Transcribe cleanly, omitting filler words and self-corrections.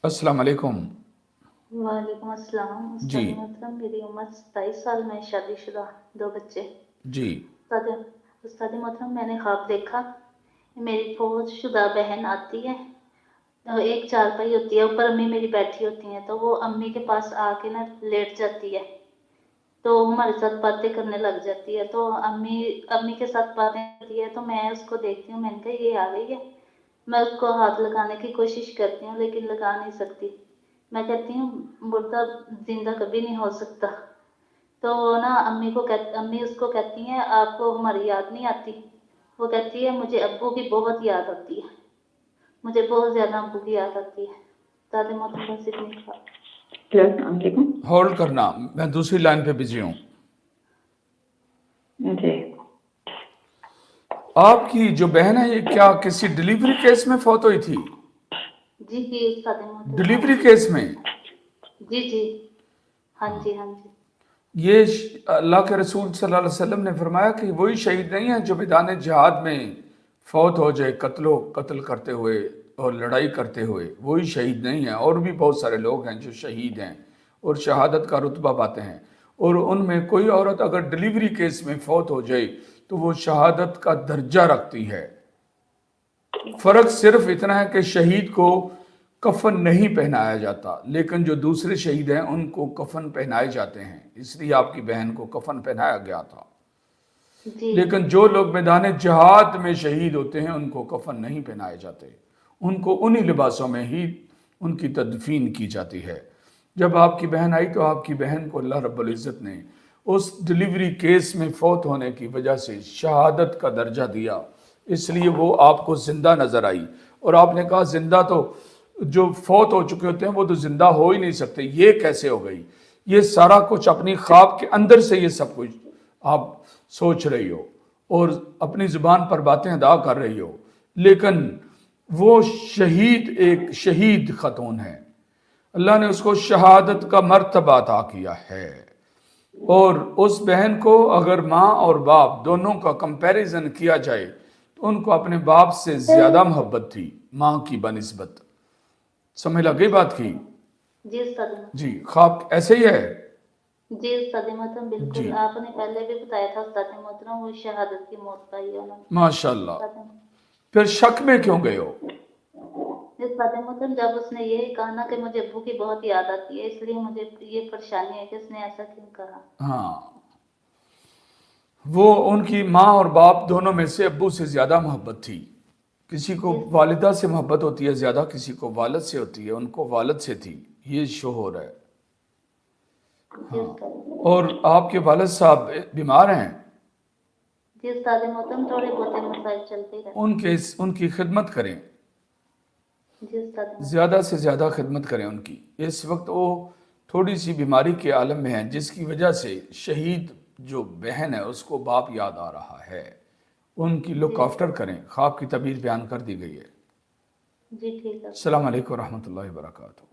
अस्सलाम वालेकुम। वालेकुम अस्सलाम। जी। उस्ताद मोहतरम, मेरी उम्र 27 साल, मैं शादीशुदा, 2 बच्चे। जी। उस्ताद उस्ताद मोहतरम, मैंने ख्वाब देखा, मेरी फौजशुदा बहन आती है, तो एक चारपाई होती है, ऊपर अम्मी मेरी बैठी होती हैं, तो वो अम्मी के पास आके ना लेट जाती है, तो हमारे साथ बातें करने लग जाती है। तो अम्मी अम्मी के साथ बातें करती है, तो मैं उसको देखती हूँ, मैंने कहा ये आ गई है। मैं उसको हाथ लगाने की कोशिश करती हूँ लेकिन लगा नहीं सकती। मैं कहती हूँ मुर्दा जिंदा कभी नहीं हो सकता। तो ना अम्मी उसको कहती हैं आपको हमारी याद नहीं आती? वो कहती है मुझे अब्बू की बहुत याद आती है, मुझे बहुत ज्यादा अब्बू की याद आती है। दादी मोहतरम बस इतनी खा। हेलो, अस्सलाम वालेकुम। होल्ड करना, मैं दूसरी लाइन पे बिजी हूँ। जी। आपकी जो बहन है ये क्या किसी डिलीवरी केस में फौत हुई थी? जी जी दादी मोहतरम, हाँ डिलीवरी जी। केस में? जी जी, हाँ जी हाँ जी। ये अल्लाह के रसूल सल्लल्लाहु अलैहि वसल्लम ने फरमाया कि वही शहीद नहीं है जो मैदान जिहाद में फौत हो जाए, कत्ल करते हुए और लड़ाई करते हुए, वही शहीद नहीं है। और भी बहुत सारे लोग हैं जो शहीद हैं और शहादत का रुतबा पाते हैं, और उनमें कोई औरत अगर डिलीवरी केस में फौत हो जाए तो वो शहादत का दर्जा रखती है। फर्क सिर्फ इतना है कि शहीद को कफन नहीं पहनाया जाता, लेकिन जो दूसरे शहीद हैं उनको कफन पहनाए जाते हैं, इसलिए आपकी बहन को कफन पहनाया गया था। जी लेकिन जो लोग मैदान जिहाद में शहीद होते हैं उनको कफन नहीं पहनाए जाते, उनको उन्हीं लिबासों में ही उनकी तदफीन की जाती है। जब आपकी बहन आई तो आपकी बहन को अल्लाह रब्बुल इज़्ज़त ने उस डिलीवरी केस में फौत होने की वजह से शहादत का दर्जा दिया, इसलिए वो आपको ज़िंदा नज़र आई। और आपने कहा ज़िंदा तो जो फौत हो चुके होते हैं वो तो ज़िंदा हो ही नहीं सकते, ये कैसे हो गई? ये सारा कुछ अपनी ख्वाब के अंदर से ये सब कुछ आप सोच रही हो और अपनी ज़ुबान पर बातें अदा कर रही हो, लेकिन वो शहीद एक शहीद खतून है, अल्लाह ने उसको शहादत का मर्तबा अता किया है। और उस बहन को अगर माँ और बाप दोनों का कंपैरिजन किया जाए तो उनको अपने बाप से ज़्यादा मोहब्बत थी माँ की बनिस्बत। समझ लग गई बात की? जी उस्ताद मोहतरम। जी, ख्वाब ऐसे ही है। जी उस्ताद मोहतरम, जी, बिल्कुल आपने पहले भी बताया था उस्ताद मोहतरम, वो शहादत की मौत पाई है उन्होंने। माशाल्लाह। उस्ताद फिर शक में क्यों गए हो? उस्ताद मोहतरम, जब उसने ये कहा ना कि मुझे अब्बू की बहुत याद आती है, इसलिए मुझे ये परेशानी है कि उसने ऐसा क्यों कहा। हाँ, वो उनकी माँ और बाप दोनों में से अब्बू से ज़्यादा मोहब्बत थी। किसी को जी वालिदा से मोहब्बत होती है ज़्यादा, किसी को वालिद से होती है, उनको वालिद से थी, ये शोहर है। जी हाँ, उस्ताद। और आपके वालिद साहब बीमार हैं, जी उस्ताद मोहतरम, थोड़े बहुत मसाइल चलते ही रहते उनकी खिदमत करें, हैं। जी उस्ताद मोहतरम। ज़्यादा से ज़्यादा खिदमत करें उनकी। इस वक्त वो थोड़ी सी बीमारी के आलम में हैं, जिसकी वजह से शहीद जो बहन है उसको बाप याद आ रहा है। उनकी लुक जी आफ्टर करें, ख्वाब की तबीर बयान कर दी गई है। जी ठीक है। अस्सलाम वालेकुम रहमतुल्लाहि व बरकातहू।